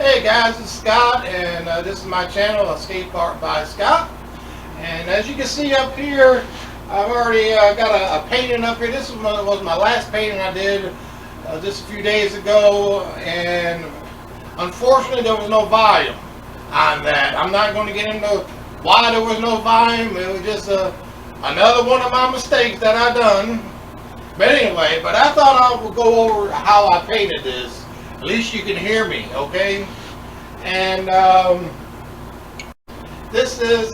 Hey guys, it's Scott, and this is my channel, A Skate Park by Scott. And as you can see up here, I've already got a painting up here. This was my last painting I did just a few days ago, and unfortunately there was no volume on that. I'm not going to get into why there was no volume. It was just another one of my mistakes that I done. But anyway, I thought I would go over how I painted this. At least you can hear me, okay? And this is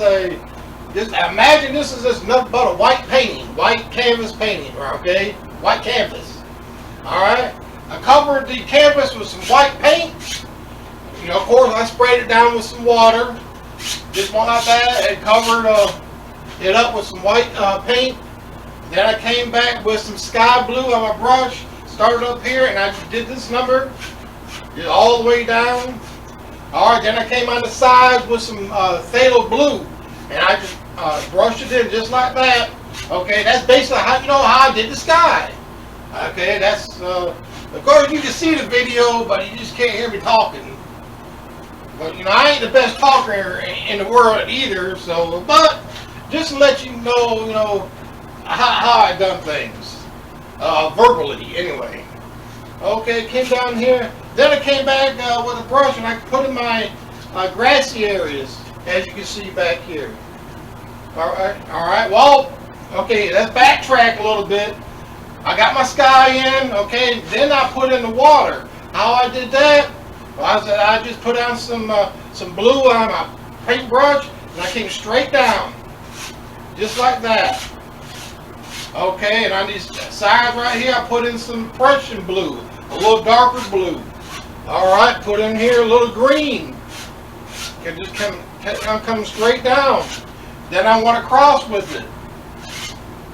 just imagine this is just nothing but a white painting, white canvas painting, okay? White canvas. All right. I covered the canvas with some white paint. You know, of course, I sprayed it down with some water, just one like that, and covered it up with some white paint. Then I came back with some sky blue on my brush. Started up here, and I did this number all the way down. All right, then I came on the sides with some phthalo blue, and I just brushed it in just like that. Okay, that's basically how I did the sky. Okay, that's of course you can see the video, but you just can't hear me talking. But I ain't the best talker in the world either. So, but just to let you know, how I done things verbally anyway. Okay, came down here. Then I came back with a brush and I put in my grassy areas, as you can see back here. All right. Well, okay, let's backtrack a little bit. I got my sky in, okay. Then I put in the water. How I did that? Well, I just put down some blue on my paintbrush, and I came straight down, just like that. Okay, and on these sides right here, I put in some Prussian blue, a little darker blue. All right, put in here a little green. Can just come straight down. Then I went across with it,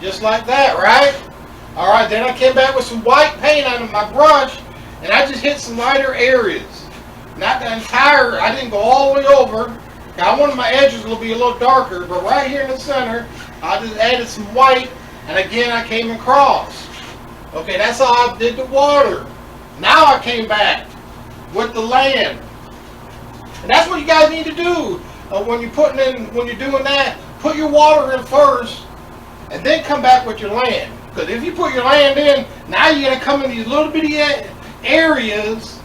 just like that, right? All right, then I came back with some white paint on my brush, and I just hit some lighter areas. Not the entire, I didn't go all the way over. I wanted my edges to be a little darker, but right here in the center, I just added some white, and again I came across. Okay, that's how I did the water. Now I came back with the land. And that's what you guys need to do when you're doing that. Put your water in first, and then come back with your land. Because if you put your land in, now you're going to come in these little bitty areas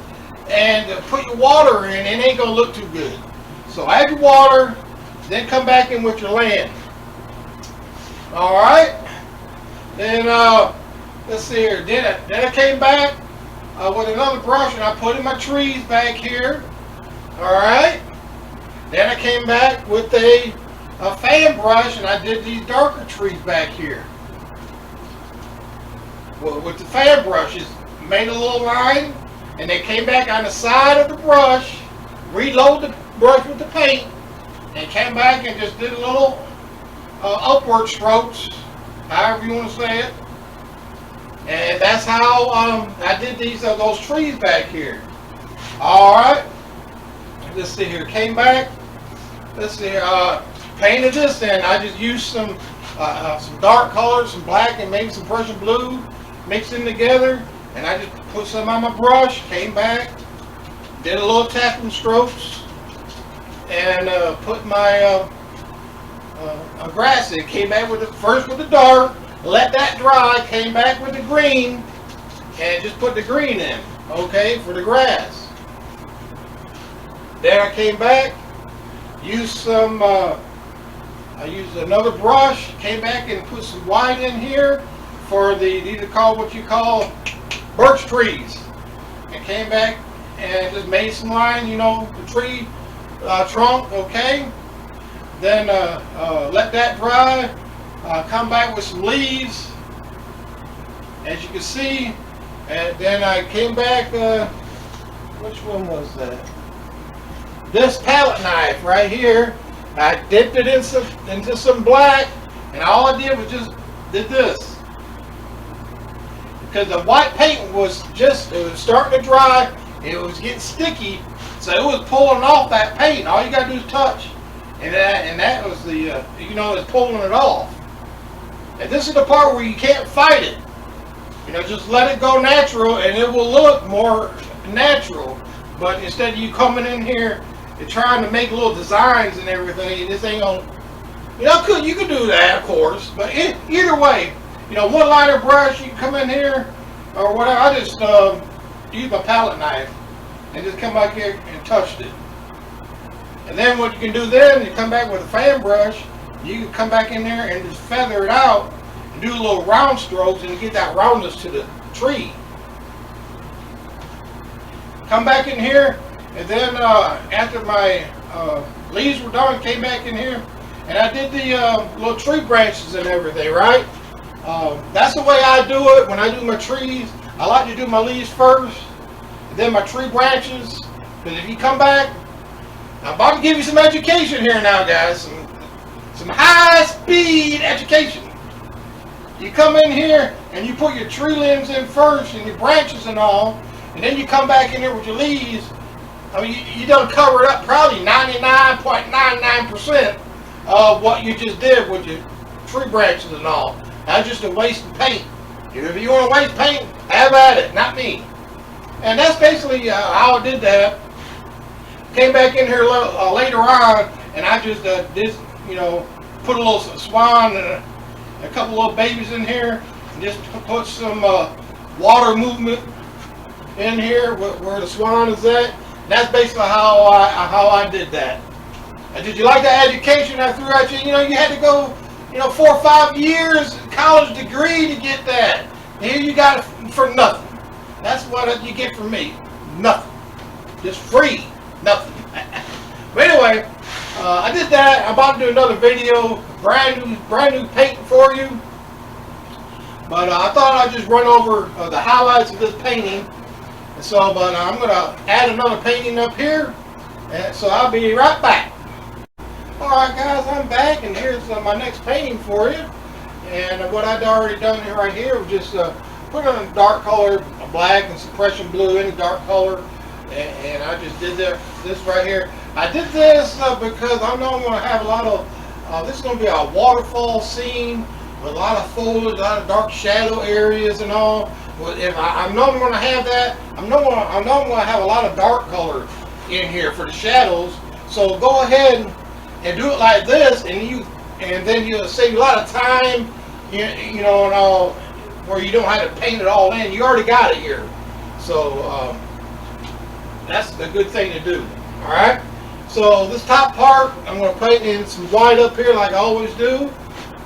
and put your water in, and it ain't going to look too good. So add your water, then come back in with your land. All right. Then let's see here. Then I came back with another brush, and I put in my trees back here. All right. Then I came back with a fan brush, and I did these darker trees back here. Well, with the fan brushes, made a little line, and they came back on the side of the brush, reload the brush with the paint, and came back and just did a little upward strokes, however you want to say it. And that's how I did those trees back here. All right. Let's see here. Came back. Let's see here. Painted this, and I just used some dark colors, some black and maybe some Prussian blue, mixed them together, and I just put some on my brush. Came back, did a little tapping strokes, and put my grass in. Came back with first with the dark, let that dry. Came back with the green, and just put the green in. Okay, for the grass. Then I came back, used some. I used another brush. Came back and put some white in here for these are called what you call birch trees. And came back and just made some lines, the tree trunk. Okay. Then let that dry. Come back with some leaves, as you can see. And then I came back. Which one was that? This palette knife right here. I dipped it into some black, and all I did was just did this. Because the white paint was starting to dry, it was getting sticky, so it was pulling off that paint. All you gotta do is touch, and that was it's pulling it off. And this is the part where you can't fight it. Just let it go natural, and it will look more natural. But instead of you coming in here and trying to make little designs and everything, this ain't gonna, you could do that, of course, but either way, one liner brush, you can come in here or whatever. I just use my palette knife and just come back here and touch it. And then what you can do then, you come back with a fan brush, you can come back in there and just feather it out and do little round strokes and get that roundness to the tree. Come back in here, and then after my leaves were done, came back in here and I did the little tree branches and everything, right? That's the way I do it when I do my trees. I like to do my leaves first, and then my tree branches. Because if you come back, I'm about to give you some education here now, guys. Some high-speed education. You come in here and you put your tree limbs in first and your branches and all, and then you come back in here with your leaves. I mean, you done covered up probably 99.99% of what you just did with your tree branches and all. That's just a waste of paint. If you want to waste paint, have at it, not me. And that's basically how I did that. Came back in here later on, and I just put a little swan and a couple little babies in here, and just put some water movement in here where the swan is at. And that's basically how I did that. And did you like that education I threw at you? You had to go 4 or 5 years college degree to get that. And here you got it for nothing. That's what you get from me. Nothing. Just free. Nothing. But anyway, I did that. I'm about to do another video, brand new painting for you. But I thought I'd just run over the highlights of this painting. And so, but I'm going to add another painting up here. And so I'll be right back. Alright guys, I'm back, and here's my next painting for you. And what I'd already done here right here was just put on a dark color, a black and suppression blue, any dark color. And I just did this right here. I did this because I know I'm going to have a lot of, this is going to be a waterfall scene with a lot of foliage, a lot of dark shadow areas and all. Well, if I know I'm going to have that, I know I'm going to have a lot of dark color in here for the shadows. So go ahead and do it like this, and then you'll save a lot of time, and all, where you don't have to paint it all in. You already got it here. So that's a good thing to do. Alright, so this top part I'm going to paint in some white up here like I always do,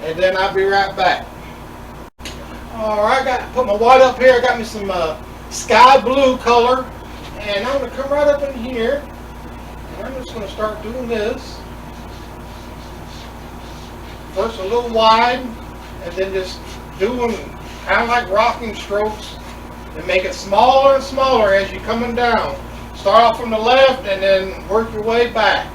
and then I'll be right back. Alright, put my white up here. I got me some sky blue color, and I'm going to come right up in here, and I'm just going to start doing this. First a little wide, and then just doing kind of like rocking strokes, and make it smaller and smaller as you're coming down. Start off from the left and then work your way back.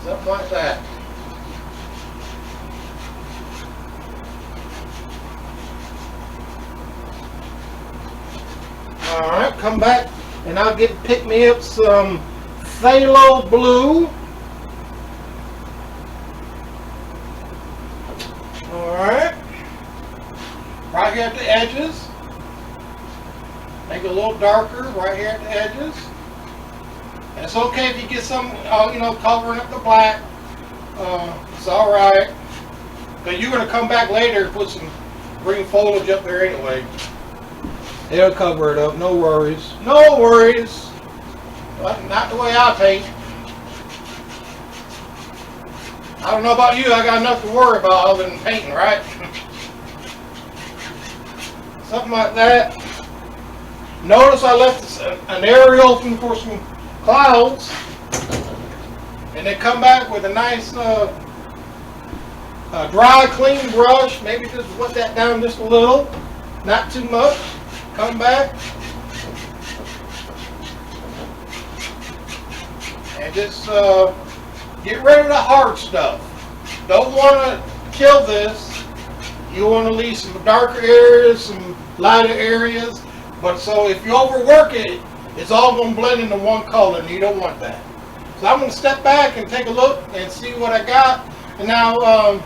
Something like that. Alright, come back and I'll pick me up some phthalo blue. Alright. Right here at the edges. Make it a little darker right here at the edges. And it's okay if you get some, covering up the black. It's alright. Because you're going to come back later and put some green foliage up there anyway. It'll cover it up, no worries. No worries. But not the way I paint. I don't know about you, I got enough to worry about other than painting, right? Something like that. Notice I left an area open for some clouds. And then come back with a nice dry, clean brush. Maybe just wet that down just a little. Not too much. Come back. And just get rid of the hard stuff. Don't want to kill this. You want to leave some darker areas, some lighter areas. But so if you overwork it, it's all going to blend into one color, and you don't want that. So I'm going to step back and take a look and see what I got. And now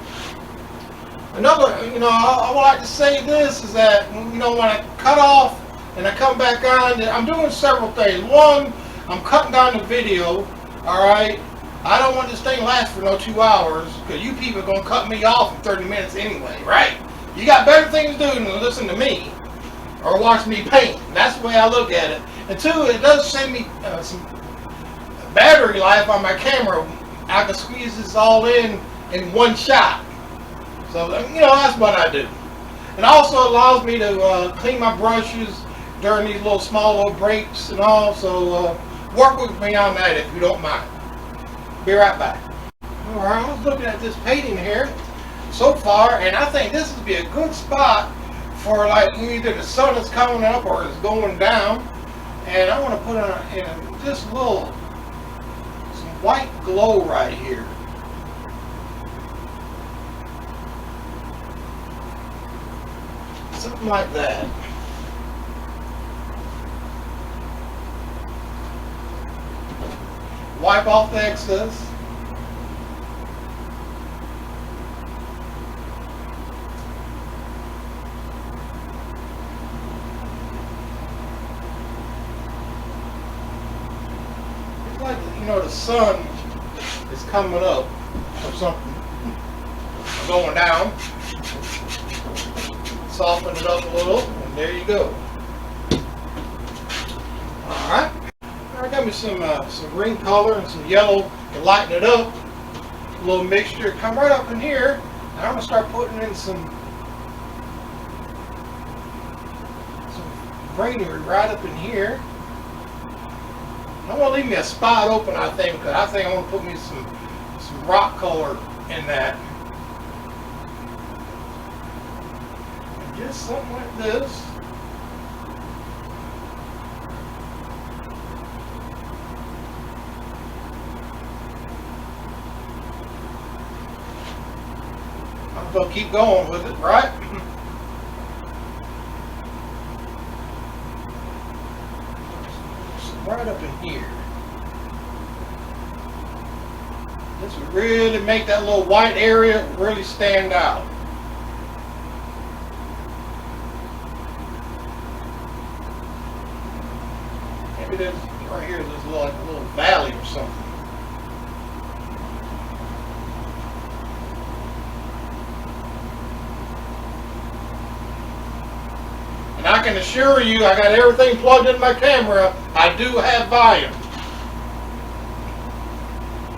Another, I would like to say this is that, when I cut off and I come back on, I'm doing several things. One, I'm cutting down the video, all right? I don't want this thing to last for no 2 hours, because you people are going to cut me off in 30 minutes anyway, right? You got better things to do than to listen to me or watch me paint. That's the way I look at it. And two, it does save me some battery life on my camera. I can squeeze this all in one shot. So, that's what I do. It also allows me to clean my brushes during these small little breaks and all. So, work with me on that if you don't mind. Be right back. Alright, I was looking at this painting here so far, and I think this would be a good spot for either the sun is coming up or it's going down. And I want to put in this some white glow right here. Something like that. Wipe off the excess. It's like, the sun is coming up or something. Going down. Soften it up a little, and there you go. Alright. I got me some green color and some yellow to lighten it up. A little mixture. Come right up in here. And I'm going to start putting in some greenery right up in here. I'm going to leave me a spot open, I think, because I think I want to put me some rock color in that. And just something like this. I'm going to keep going with it, right? Right up in here. This would really make that little white area really stand out. Maybe there's right here, there's like a little valley or something. And I can assure you, I got everything plugged in my camera. I do have volume.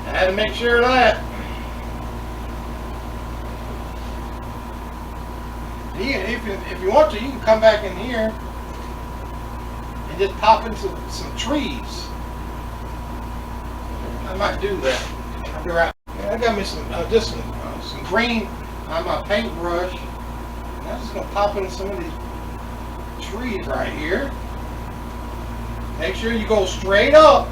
I had to make sure of that. If you want to, you can come back in here and just pop into some trees. I might do that. I'll be right. I got me some green on my paintbrush. And I'm just gonna pop into some of these trees right here. Make sure you go straight up.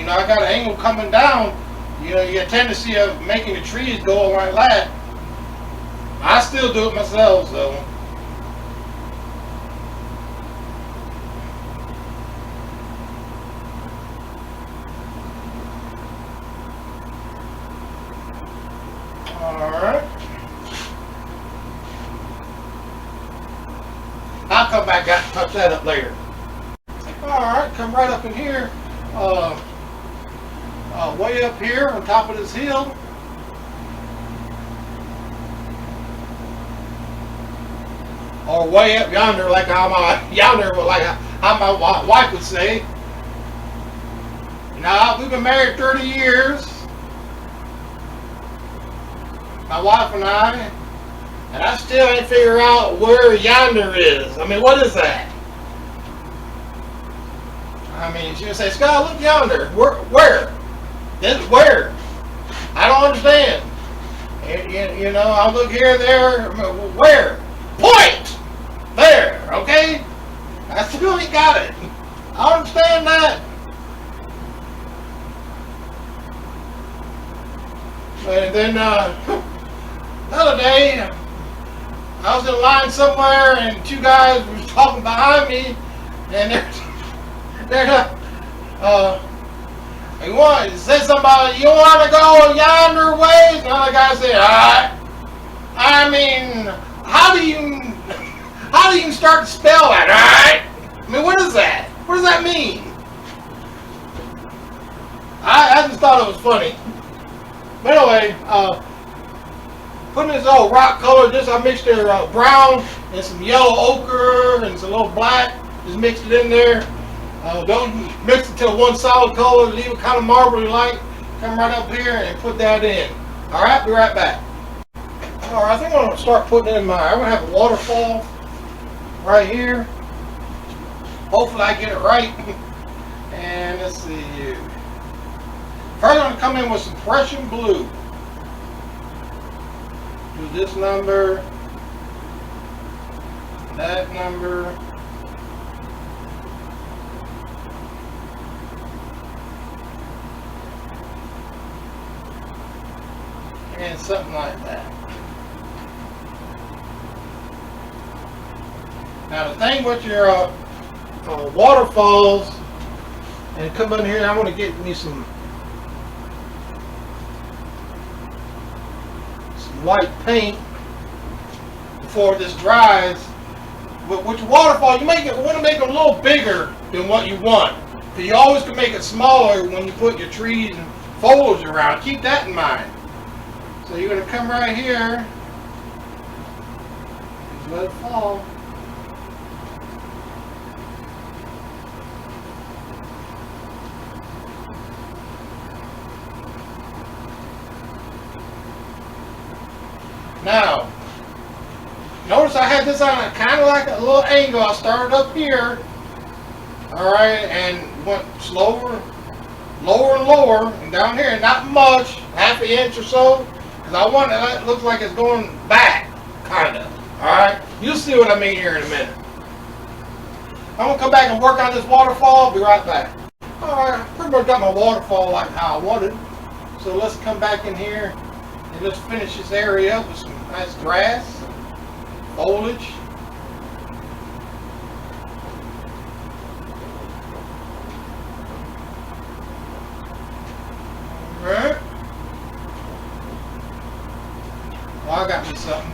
I got an angle coming down. You get a tendency of making the trees go like that. I still do it myself, so. Alright. I'll come back and touch that up later. Alright, come right up in here. Way up here on top of this hill. Or way up yonder, like how my wife would say. Now, we've been married 30 years. My wife and I still ain't figure out where yonder is. I mean, what is that? I mean, she would say, Scott, look yonder. Where? This where? I don't understand. I look here, there. Where? Point! There, okay? I still ain't got it. I understand that. And then the other day, I was in line somewhere and two guys were talking behind me, and You want to say somebody, you want to go yonder ways? And the other guy said, alright. I mean, how do you start to spell that, alright? I mean, what is that? What does that mean? I just thought it was funny. But anyway, putting this old rock color, just I mixed it brown and some yellow ochre and some little black. Just mixed it in there. Don't mix it till one solid color. Leave it kind of marbly like. Come right up here and put that in. All right, be right back. All right, I think I'm gonna start putting it in I'm gonna have a waterfall right here. Hopefully I get it right. And let's see here. First, I'm gonna come in with some Prussian blue. Do this number, that number, and something like that. Now the thing with your waterfalls, and come in here, I want to get me some white paint before this dries. But with your waterfall, you want to make them a little bigger than what you want. So you always can make it smaller when you put your trees and foliage around. Keep that in mind. So you're going to come right here, just let it fall. Now, notice I had this on a kind of like a little angle. I started up here, all right, and went slower, lower and lower, and down here, not much, half an inch or so, because I want it looks like it's going back, kind of, all right. You'll see what I mean here in a minute. I'm gonna come back and work on this waterfall. Be right back. All right, I pretty much got my waterfall like how I wanted. So let's come back in here and let's finish this area up with some nice grass, foliage. Alright. Well, I got me something.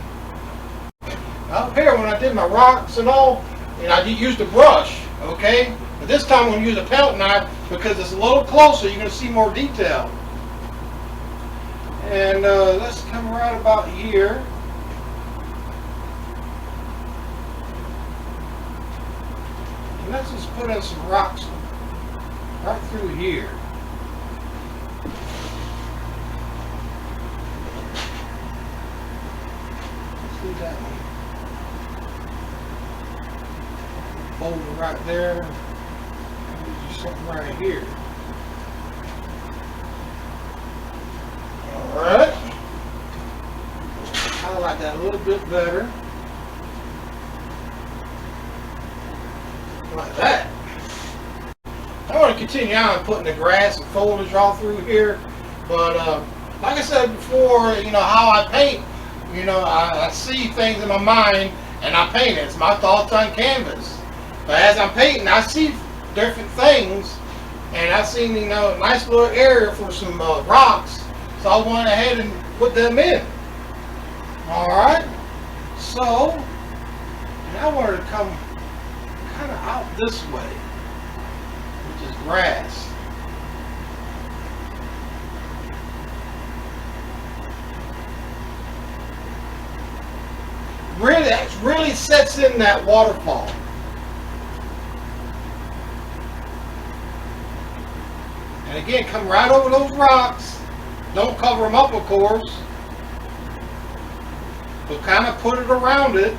Up here, when I did my rocks and all, and I used a brush, okay? But this time I'm going to use a palette knife because it's a little closer. You're going to see more detail. And let's come right about here. And let's just put in some rocks right through here. Let's do that one. Boulder right there. And do something right here. Alright, highlight that a little bit better, like that. I want to continue on putting the grass and foliage all through here, but like I said before, you know how I paint, you know, I see things in my mind and I paint it. It's my thoughts on canvas. But as I'm painting, I see different things, and I seen, you know, a nice little area for some rocks. So I went ahead and put them in. Alright. So, and I wanted to come kind of out this way, which is grass. Really sets in that waterfall. And again, come right over those rocks. Don't cover them up, of course, but kind of put it around it.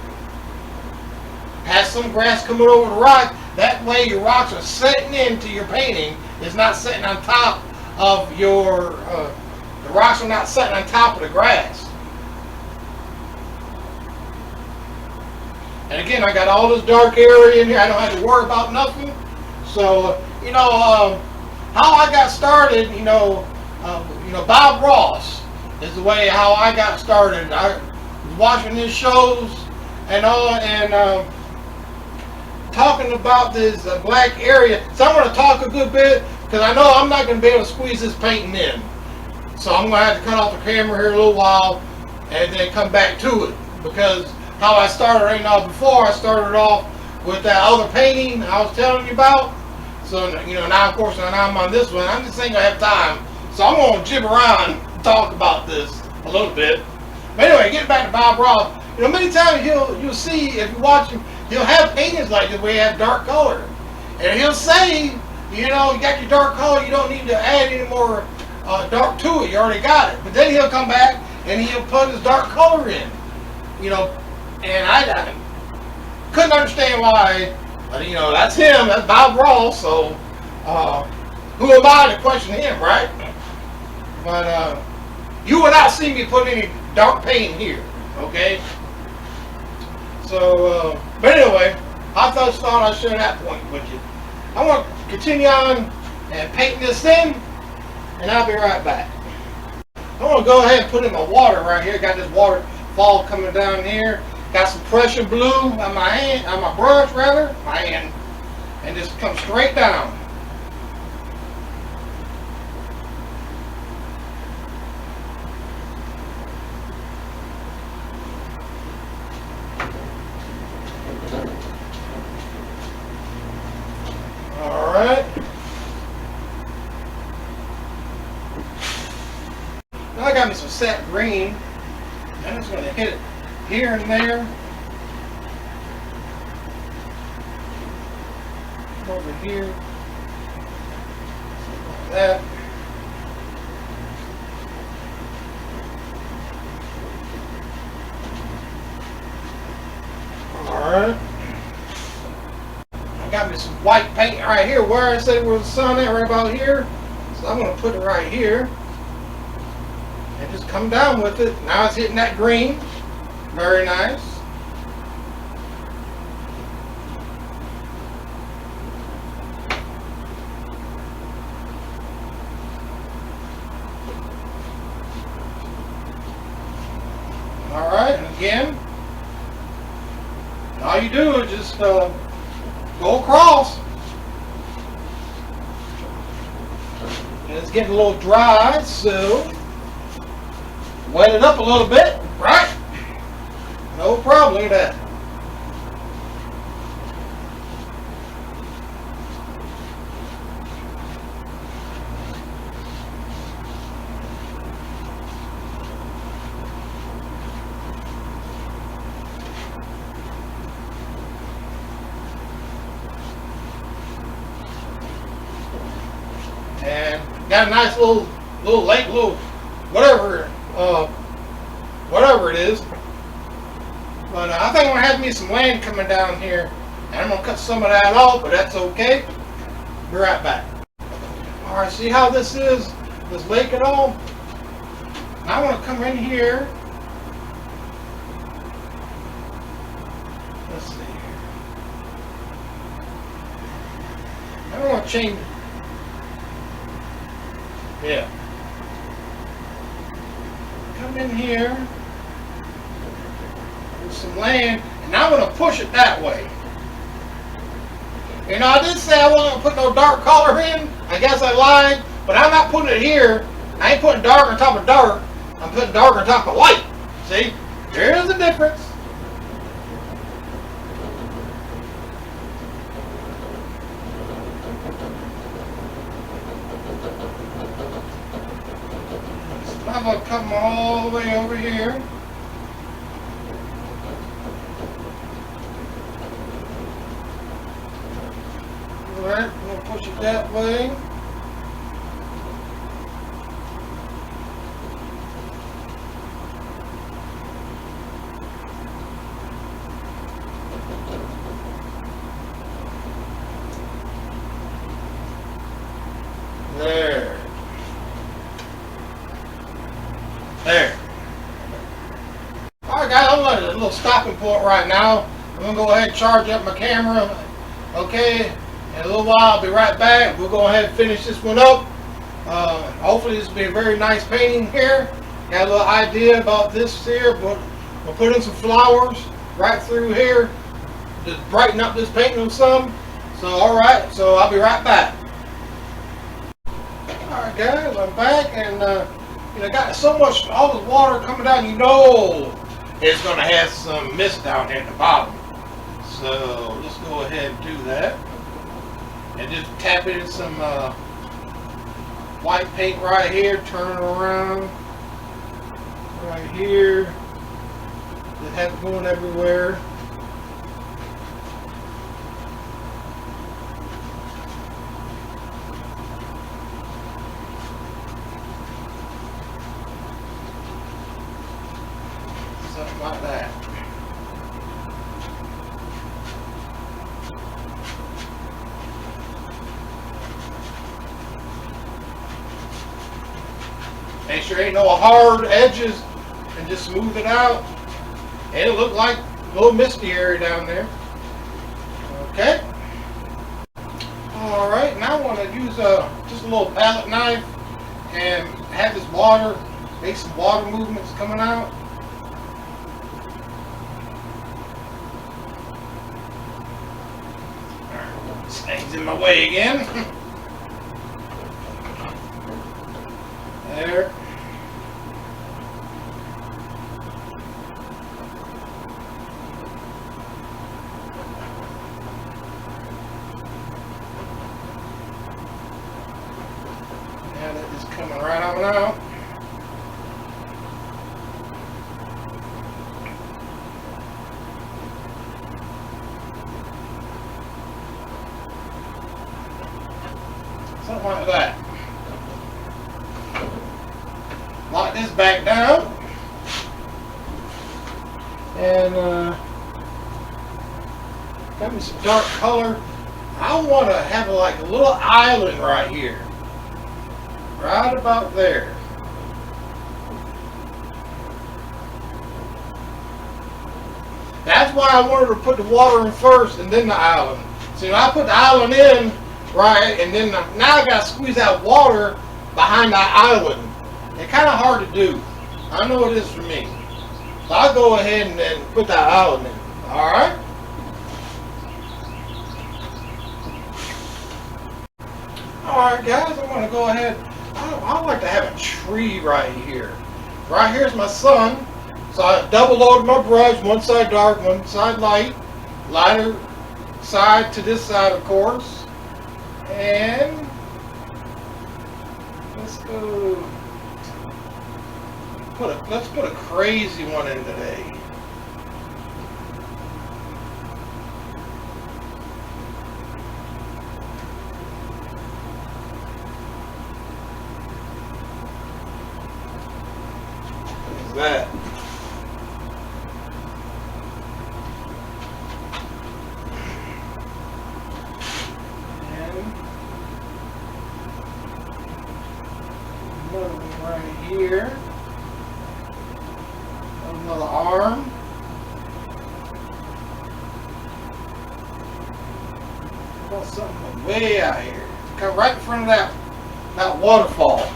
Have some grass coming over the rock. That way your rocks are setting into your painting. It's not sitting on top of your, the rocks are not sitting on top of the grass. And again, I got all this dark area in here. I don't have to worry about nothing. So, you know, how I got started, you know, Bob Ross is the way how I got started. I was watching his shows and all, and talking about this black area. So I'm going to talk a good bit because I know I'm not going to be able to squeeze this painting in. So I'm going to have to cut off the camera here a little while and then come back to it. Because how I started right now before, I started off with that other painting I was telling you about. So, you know, now of course, now I'm on this one. I'm just ain't going to have time. So I'm going to jib around and talk about this a little bit. But anyway, getting back to Bob Ross. You know, many times you'll see, if you watch him, he'll have paintings like this where he have dark color. And he'll say, you know, you got your dark color, you don't need to add any more dark to it, you already got it. But then he'll come back and he'll put his dark color in. You know, and I couldn't understand why, you know, that's him, that's Bob Ross, so who am I to question him, right? But you will not see me put any dark paint here, okay? So, but anyway, I thought I'd share that point with you. I want to continue on and paint this in, and I'll be right back. I want to go ahead and put in my water right here. Got this waterfall coming down here. Got some Prussian blue on my hand, on my brush rather, my hand, and just come straight down. Alright. Now I got me some sap green. I'm just going to hit it here and there. Over here. Like that. Alright. Got me some white paint right here where I said where the sun at, right about here. So I'm going to put it right here and just come down with it. Now it's hitting that green. Very nice. Alright, and again, all you do is just go across. And it's getting a little dry, so wet it up a little bit, right? No problem, look at that. And got a nice little lake, whatever it is. But I think I'm gonna have me some land coming down here, and I'm gonna cut some of that off, but that's okay. Be right back. All right, see how this is, this lake and all. Now I want to come in here. Let's see here. I don't want to change. Yeah. Come in here with some land, and I'm going to push it that way. You know, I did say I wasn't going to put no dark color in. I guess I lied, but I'm not putting it here. I ain't putting dark on top of dark. I'm putting dark on top of white. See? There's a difference. I'm going to come all the way over here. Alright, I'm going to push it that way. There. There. Alright guys, I'm at a little stopping point right now. I'm going to go ahead and charge up my camera. Okay, in a little while I'll be right back. We'll go ahead and finish this one up. Hopefully this will be a very nice painting here. Got a little idea about this here, but we'll put in some flowers right through here. Just brighten up this painting some. So alright, so I'll be right back. Alright guys, I'm back and got so much, all the water coming down, it's going to have some mist down here at the bottom. So let's go ahead and do that. And just tap it in some white paint right here, turn it around right here. Just have it going everywhere. Something like that. Make sure ain't no hard edges and just smooth it out. And it looked like a little misty area down there. Okay. Alright, now I want to use just a little palette knife and have this water, make some water movements coming out. This thing's in my way again. There. Yeah, that is coming right on out. Something like that. Lock this back down. And got me some dark color. I want to have like a little island right here. Right about there. That's why I wanted to put the water in first and then the island. See, I put the island in, right, and then now I got to squeeze out water behind that island. It's kind of hard to do. I know it is for me. So I'll go ahead and then put that island in. Alright? Alright guys, I'm going to go ahead. I like to have a tree right here. Right here's my sun. So I double loaded my brush, one side dark, one side light. Lighter side to this side, of course. And let's go. Let's put a crazy one in today. What's that? And another one right here. Another arm. Got something way out here. Come right in front of that waterfall.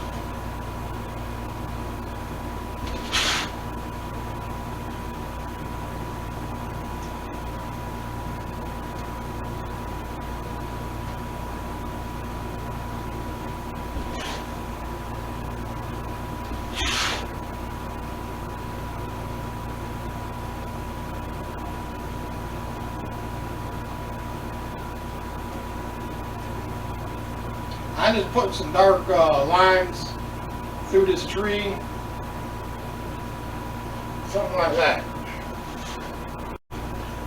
I just put some dark lines through this tree, something like that.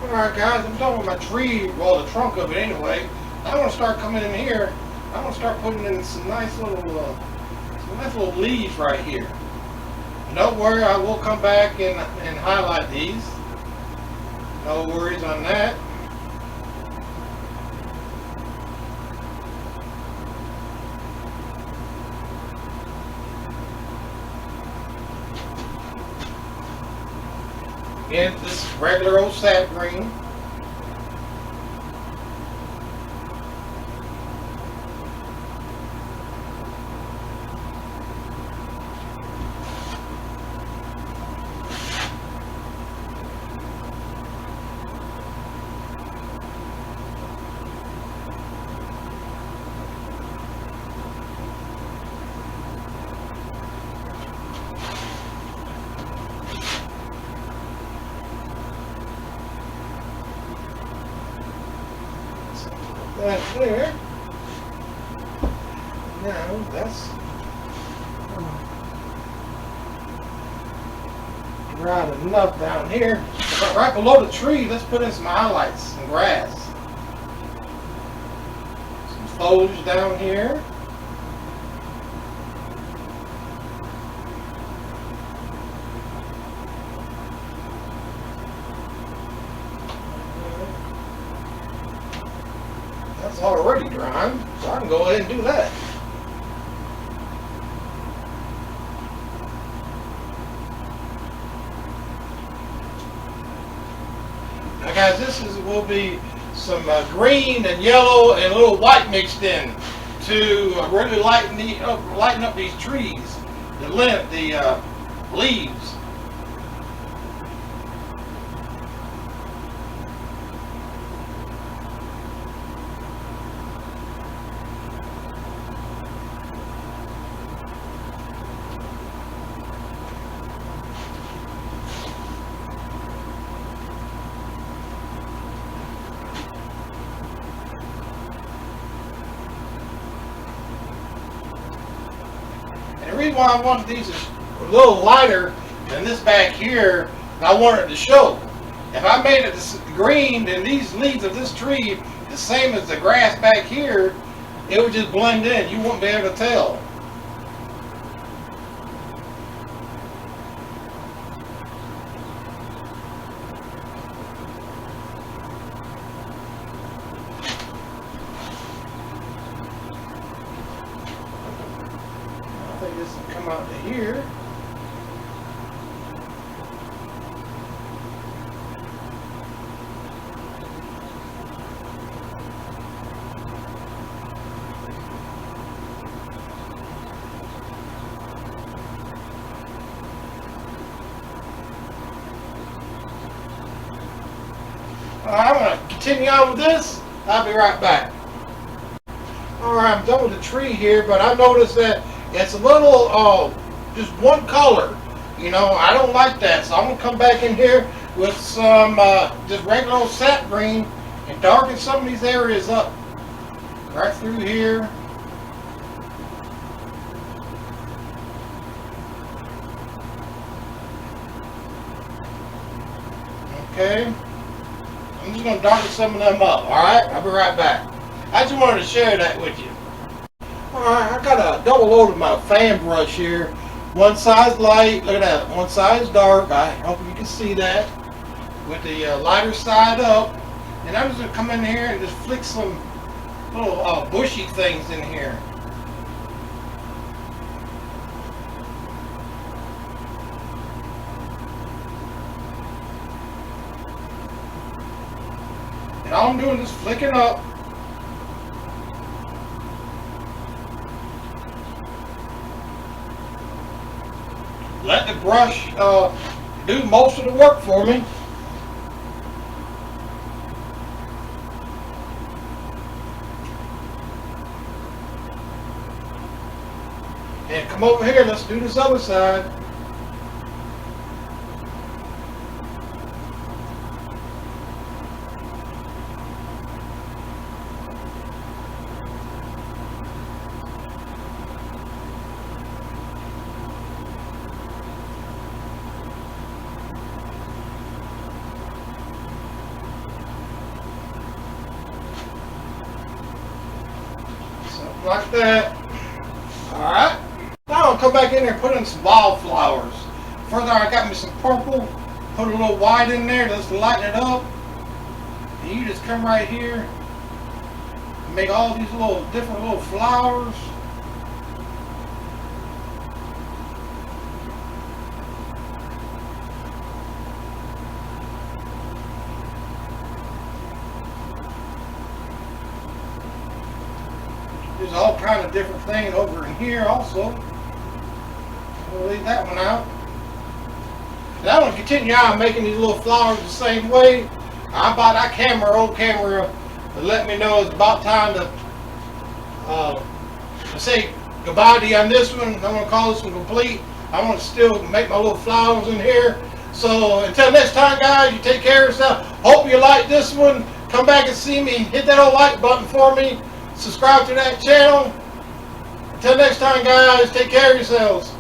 Alright guys, I'm done with my tree, well the trunk of it anyway. I want to start coming in here, I want to start putting in some nice little leaves right here. Don't worry, I will come back and highlight these. No worries on that. Again, this is regular old sap green. that there. Now that's right enough down here. But right below the tree, let's put in some highlights, some grass. Some foliage down here. That's already drying, so I can go ahead and do that. Now guys, will be some green and yellow and a little white mixed in to really lighten up these trees, the leaves. The reason why I wanted these is a little lighter than this back here, and I wanted to show. If I made it green, then these leaves of this tree, the same as the grass back here, it would just blend in. You wouldn't be able to tell. I think this will come out to here. I'm going to continue on with this. I'll be right back. Alright, I'm done with the tree here, but I noticed that it's a little, just one color. You know, I don't like that, so I'm going to come back in here with some just regular old sap green and darken some of these areas up. Right through here. Okay. I'm just going to darken some of them up, alright? I'll be right back. I just wanted to share that with you. Alright, I got a double load of my fan brush here. One side's light, look at that. One side's dark. I hope you can see that. With the lighter side up. And I'm just going to come in here and just flick some little bushy things in here. And all I'm doing is flicking up. Let the brush do most of the work for me. And come over here, let's do this other side. Like that. Alright. Now I'll come back in here and put in some wildflowers. Further, I got me some purple. Put a little white in there. Let's lighten it up. And you just come right here and make all these little different little flowers. There's all kind of different things over in here also. We'll leave that one out. And I'm going to continue on making these little flowers the same way. I bought that camera, old camera, to let me know it's about time to say goodbye to you on this one. I'm going to call this one complete. I want to still make my little flowers in here. So until next time, guys, you take care of yourself. Hope you like this one. Come back and see me. Hit that old like button for me. Subscribe to that channel. Until next time, guys, take care of yourselves.